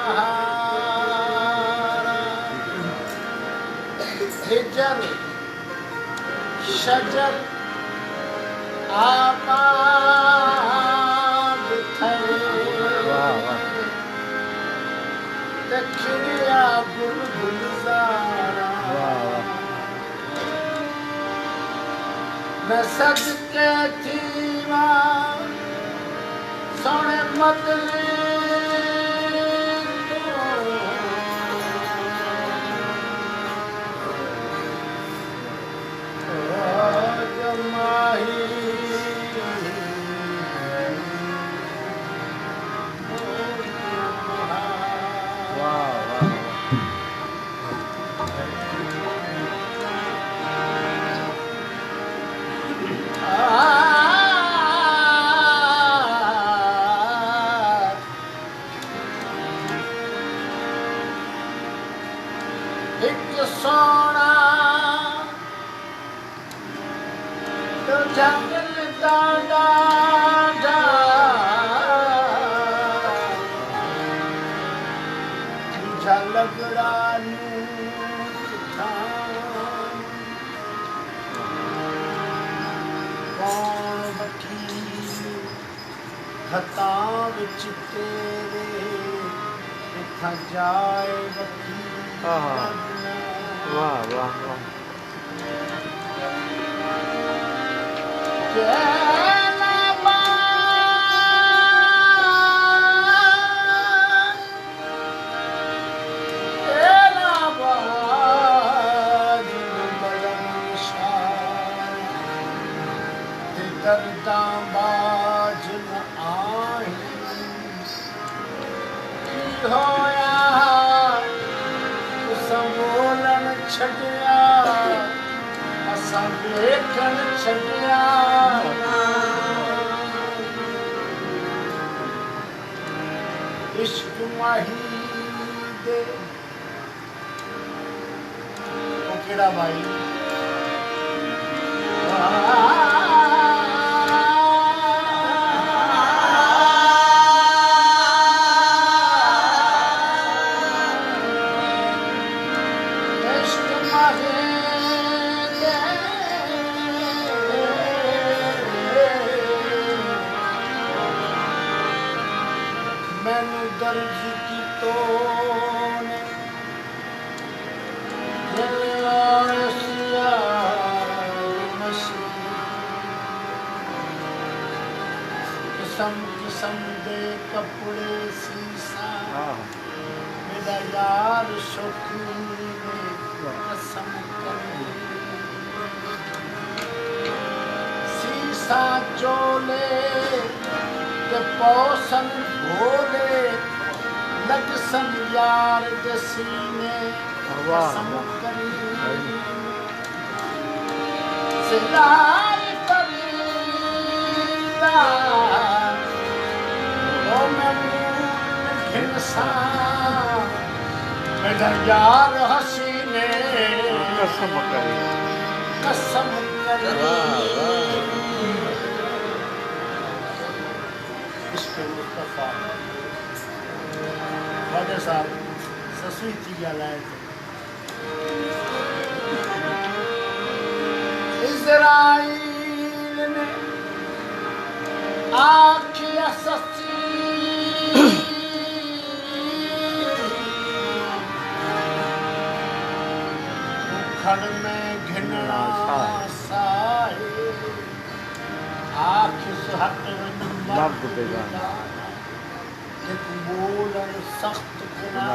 सहारा हिजर शजर आबाद थे दखिया बुलबुल ज़ारा मैं सदके थीवा सोने मतली सोना तो जंगल दादा झलगड़ा कौन वकील खता विच तेरे इत्था जाए वकील वाह वाह वाह बाज न आई होया बोलन छड़िया असां देखण छड़िया इश्क माही दे ओ केड़ा भाई मैनू दर्ज की तो किस्म किस्म दे कपड़े सीसा मेरा यार शौकीन कसम करे सीसा चोले के पौसन भोले लग सन यार के सीने कसम करी सिंगार करीदा ओ मैं घिनसा मेरा यार हसीने कसम करी मुस्तफा ख्वाजा साहब ससुई थी ॻाल्हाए इज़राइल ने आखिया सची खड़ में घिनड़ा साए आँख सुहट मर्द बेगाना एक बोलन सख्त गुना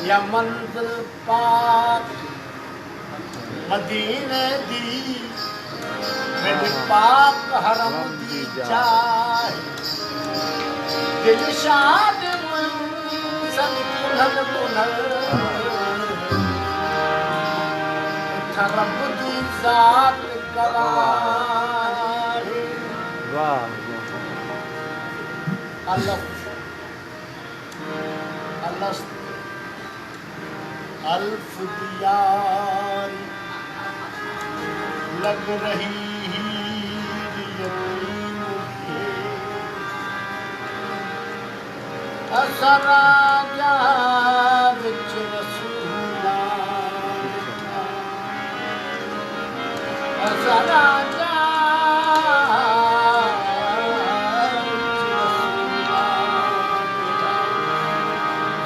या मंजिल पाक मदीने दी मेरे पाक हरम दी जाए दिल शाद मुंसन पुनल पुनल रब दी जात गवाही वाह अल्लाह अल्फ दियारी लग रही यकीन असरा जा विच रसूला असरा जा विच रसूला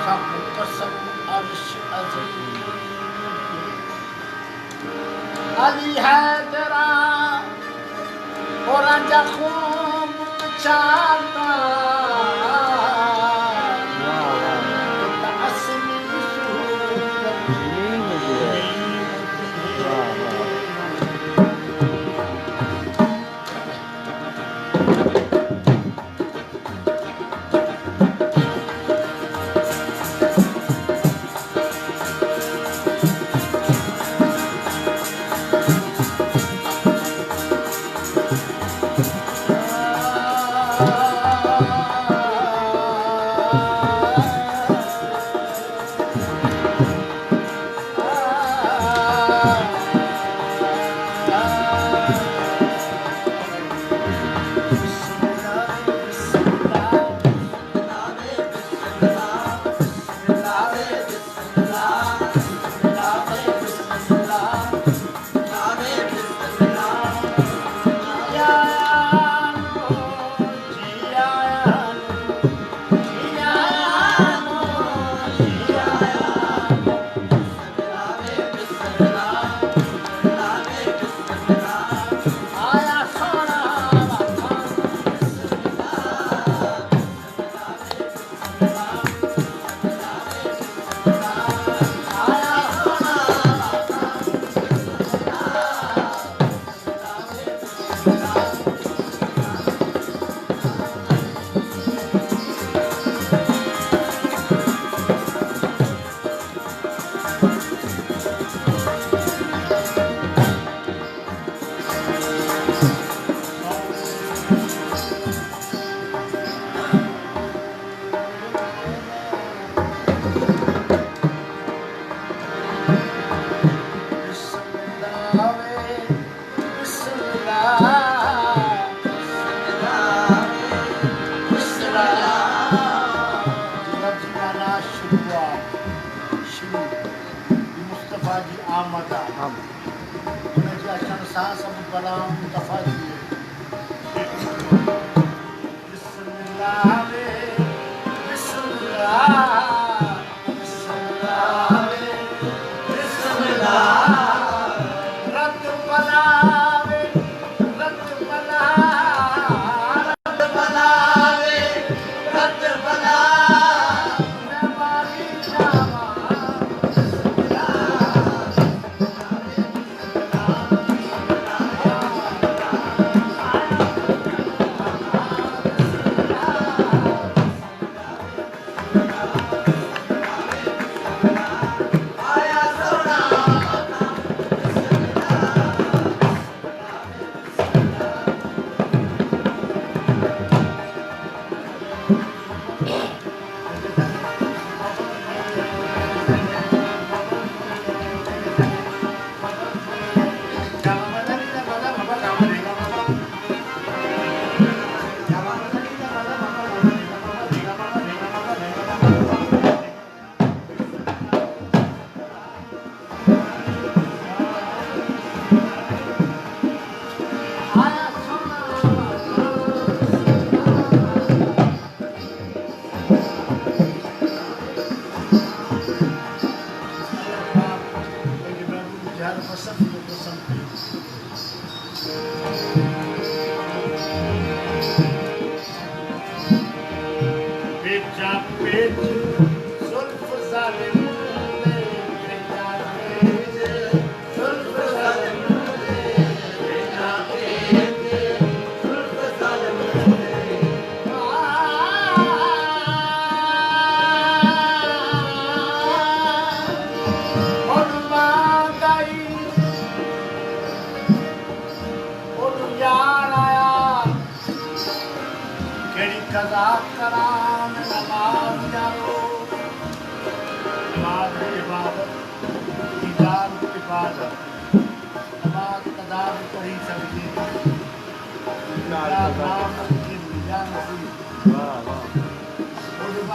सब कसम अर्श अज़ीम अली हैदरा और राजा खूब चाहता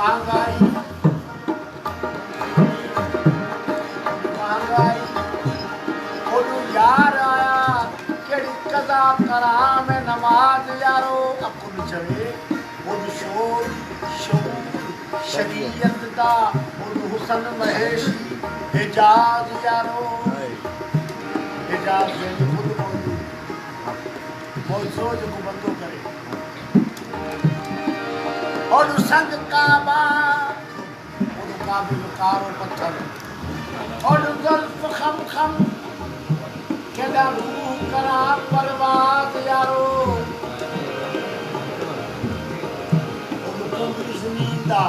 महंगाई महंगाई ओनू यार आया केड़ी कदा करा मैं नमाज यारो अकुल चवे ओनू शोर शऊर शरीयत दा ओनू हुसन महेशी हिजाज यारो हिजाज में खुद बहुत सोच को बंदो करे और संग काबा और काबे कारो पत्थर और जुल्फ खम खम केदा रूह करा परवाज यारो और कुबरी ज़मींदा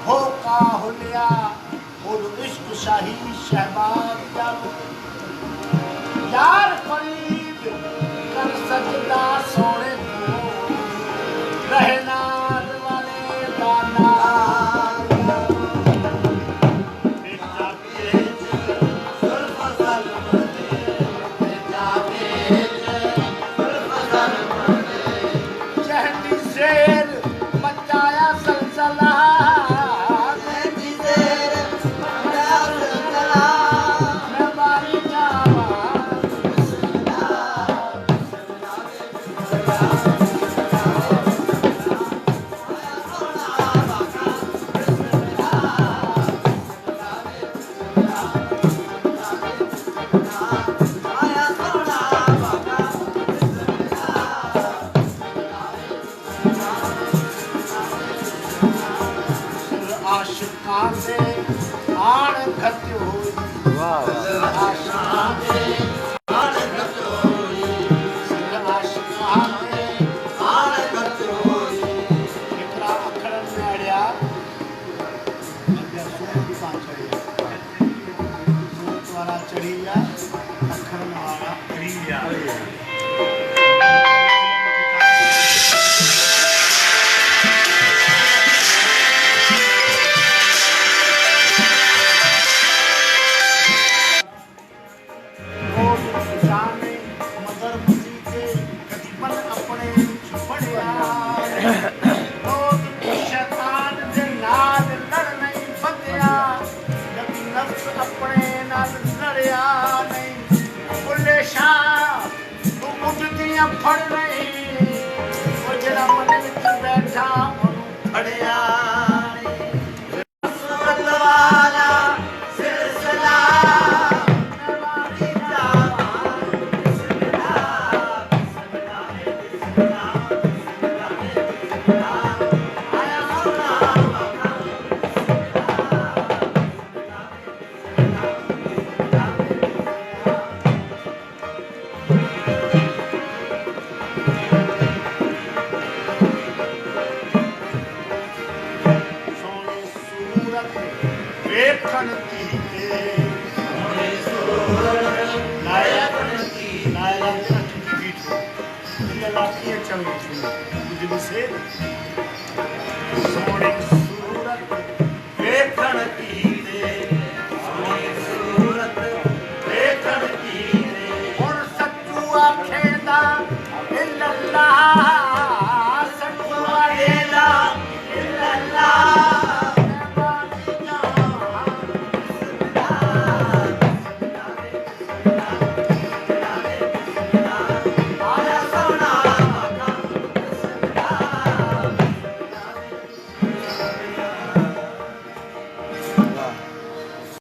हो का हुलिया और इश्क शाही शहबाज यारो यार फरीद कर सजदा सोने को रहना वाले दाना चहनी शेर मचाया सलसला आशिकां से आण घट हुई वाह आशिकां से आण घट हुई आशिकां से आण घट हुई केतिरा अखर में अड़िया सूरत पां चढ़िया सूरत वारा चढ़ी विया अखर वारा अड़ी विया अपने नाल लड़िया नहीं बुले शाह तू उठदियां फड़ नहीं वो जड़ा मन विच बैठा ओनू फड़िया वेखण दी लायक बीठो लाठी चल सोने